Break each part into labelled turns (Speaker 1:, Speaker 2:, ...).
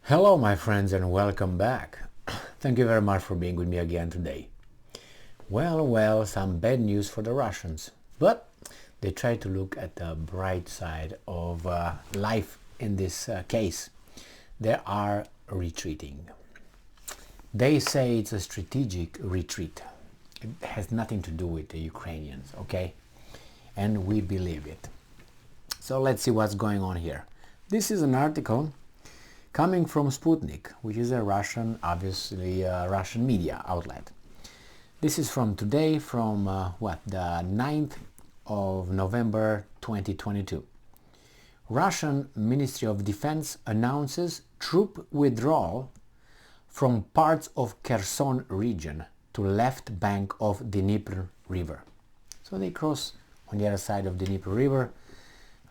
Speaker 1: Hello my friends and welcome back. Thank you very much for being with me again today. Well, some bad news for the Russians, but they try to look at the bright side of life in this case. They are retreating. They say it's a strategic retreat. It has nothing to do with the Ukrainians, okay? And we believe it. So let's see what's going on here. This is an article coming from Sputnik, which is a Russian, obviously Russian media outlet. This is from today, from the 9th of November 2022. Russian Ministry of Defense announces troop withdrawal from parts of Kherson region to left bank of Dnepr River. So they cross on the other side of the Dnepr River.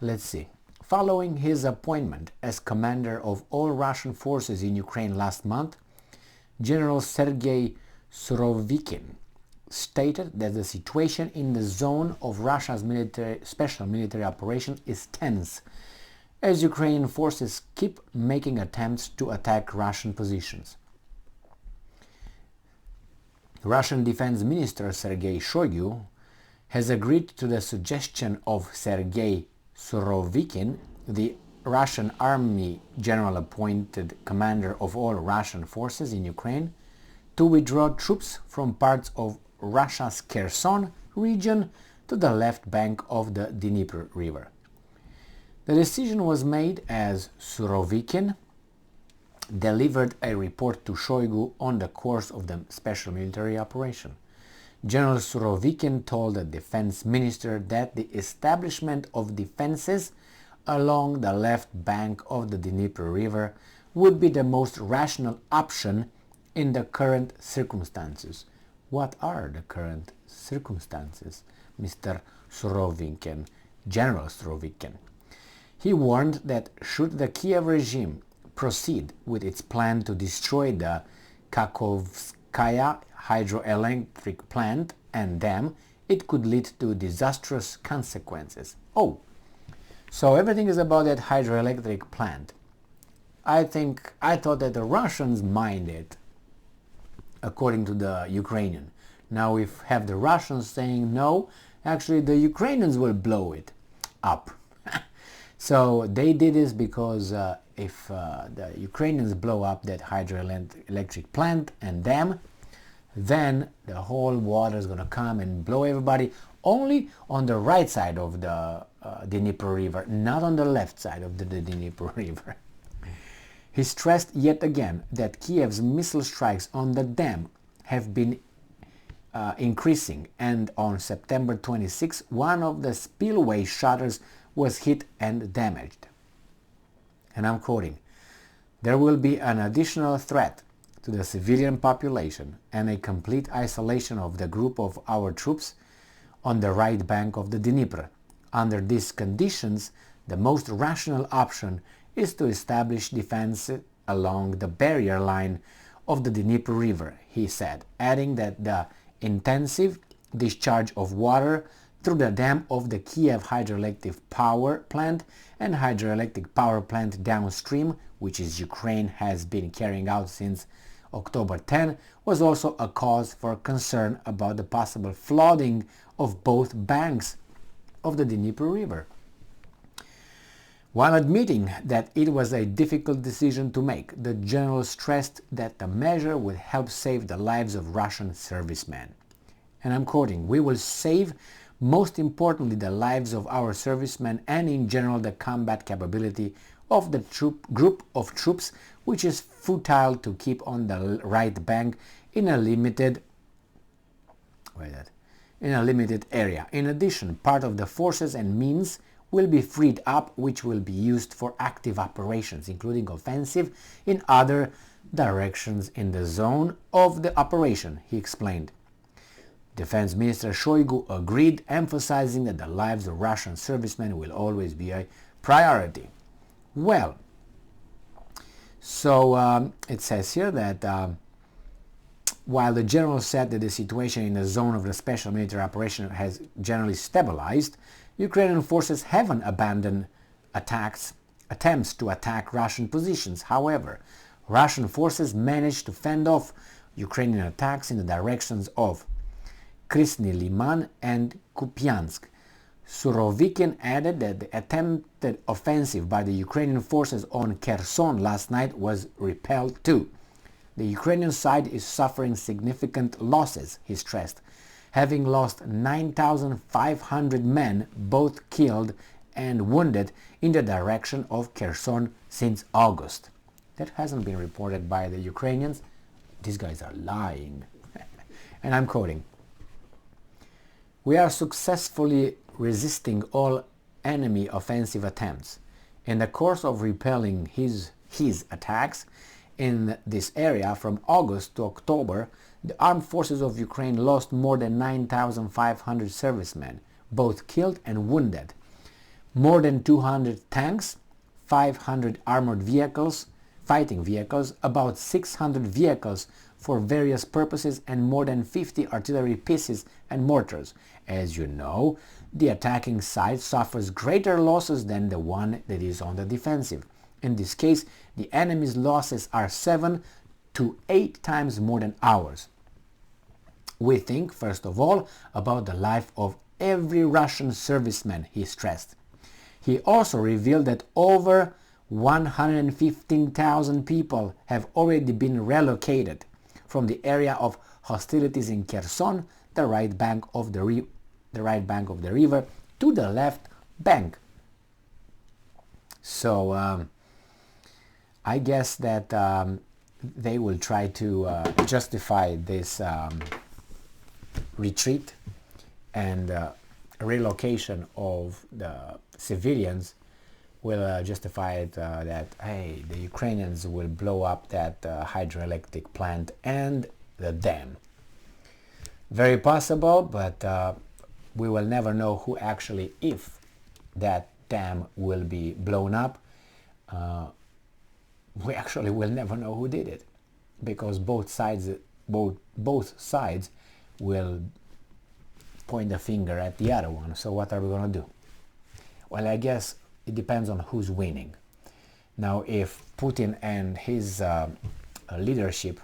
Speaker 1: Let's see. Following his appointment as commander of all Russian forces in Ukraine last month, General Sergei Surovikin stated that the situation in the zone of Russia's special military operation is tense, as Ukrainian forces keep making attempts to attack Russian positions. Russian Defense Minister Sergei Shoigu has agreed to the suggestion of Sergei Surovikin, the Russian Army General appointed commander of all Russian forces in Ukraine, to withdraw troops from parts of Russia's Kherson region to the left bank of the Dnepr River. The decision was made as Surovikin delivered a report to Shoigu on the course of the special military operation. General Surovikin told the defense minister that the establishment of defenses along the left bank of the Dnepr River would be the most rational option in the current circumstances. What are the current circumstances, Mr. Surovikin, General Surovikin? He warned that should the Kiev regime proceed with its plan to destroy the Kakhovskaya hydroelectric plant and dam, it could lead to disastrous consequences. Oh, so everything is about that hydroelectric plant. I thought that the Russians mind it, according to the Ukrainian. Now we have the Russians saying no, actually the Ukrainians will blow it up. So they did this because if the Ukrainians blow up that hydroelectric plant and dam, then the whole water is going to come and blow everybody only on the right side of the Dnepr River, not on the left side of the Dnepr River. He stressed yet again that Kiev's missile strikes on the dam have been increasing, and on September 26, one of the spillway shutters was hit and damaged. And I'm quoting, "There will be an additional threat to the civilian population and a complete isolation of the group of our troops on the right bank of the Dnepr. Under these conditions, the most rational option is to establish defense along the barrier line of the Dnepr River," he said, adding that the intensive discharge of water through the dam of the Kiev hydroelectric power plant and hydroelectric power plant downstream, which is Ukraine has been carrying out since October 10, was also a cause for concern about the possible flooding of both banks of the Dnepr River. While admitting that it was a difficult decision to make, the general stressed that the measure would help save the lives of Russian servicemen. And I'm quoting, "We will save, most importantly, the lives of our servicemen and in general the combat capability of the group of troops which is futile to keep on the right bank in a limited area. In addition, part of the forces and means will be freed up which will be used for active operations, including offensive in other directions in the zone of the operation," he explained. Defense Minister Shoigu agreed, emphasizing that the lives of Russian servicemen will always be a priority. Well, so it says here that while the general said that the situation in the zone of the special military operation has generally stabilized, Ukrainian forces haven't abandoned attacks attempts to attack Russian positions. However, Russian forces managed to fend off Ukrainian attacks in the directions of Krasny Liman and Kupiansk. Surovikin added that the attempted offensive by the Ukrainian forces on Kherson last night was repelled too. The Ukrainian side is suffering significant losses, he stressed, having lost 9,500 men, both killed and wounded, in the direction of Kherson since August. That hasn't been reported by the Ukrainians. These guys are lying. And I'm quoting, "We are successfully resisting all enemy offensive attempts. In the course of repelling his attacks in this area from August to October, the armed forces of Ukraine lost more than 9,500 servicemen, both killed and wounded, more than 200 tanks, 500 armored vehicles, fighting vehicles, about 600 vehicles for various purposes, and more than 50 artillery pieces and mortars. As you know, the attacking side suffers greater losses than the one that is on the defensive. In this case, the enemy's losses are 7 to 8 times more than ours. We think, first of all, about the life of every Russian serviceman," he stressed. He also revealed that over 115,000 people have already been relocated from the area of hostilities in Kherson, the right bank of the river, to the left bank. So I guess that they will try to justify this retreat and relocation of the civilians will justify it that, hey, the Ukrainians will blow up that hydroelectric plant and the dam. Very possible, but we will never know who actually, if that dam will be blown up, we actually will never know who did it, because both sides will point the finger at the other one. So what are we going to do? Well, I guess it depends on who's winning. Now, if Putin and his leadership,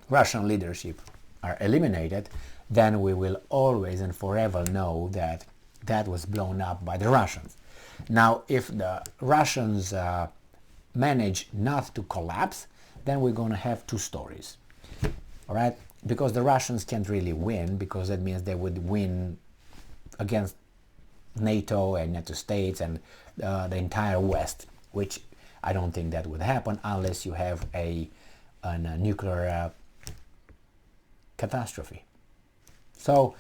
Speaker 1: Russian leadership, are eliminated, then we will always and forever know that that was blown up by the Russians. Now, if the Russians manage not to collapse, then we're going to have two stories. All right? Because the Russians can't really win, because that means they would win against NATO and NATO states and the entire West, which I don't think that would happen unless you have a nuclear catastrophe. So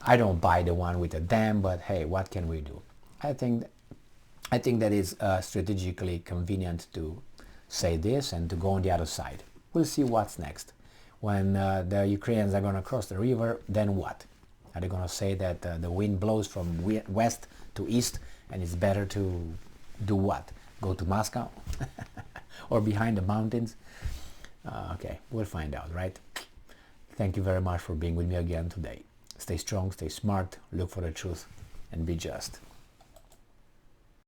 Speaker 1: I don't buy the one with the dam, but hey, what can we do? I think that is strategically convenient to say this and to go on the other side. We'll see what's next. When the Ukrainians are going to cross the river, then what? Are they going to say that the wind blows from west to east and it's better to do what? Go to Moscow? Or behind the mountains? Okay, we'll find out, right? Thank you very much for being with me again today. Stay strong, stay smart, look for the truth, and be just.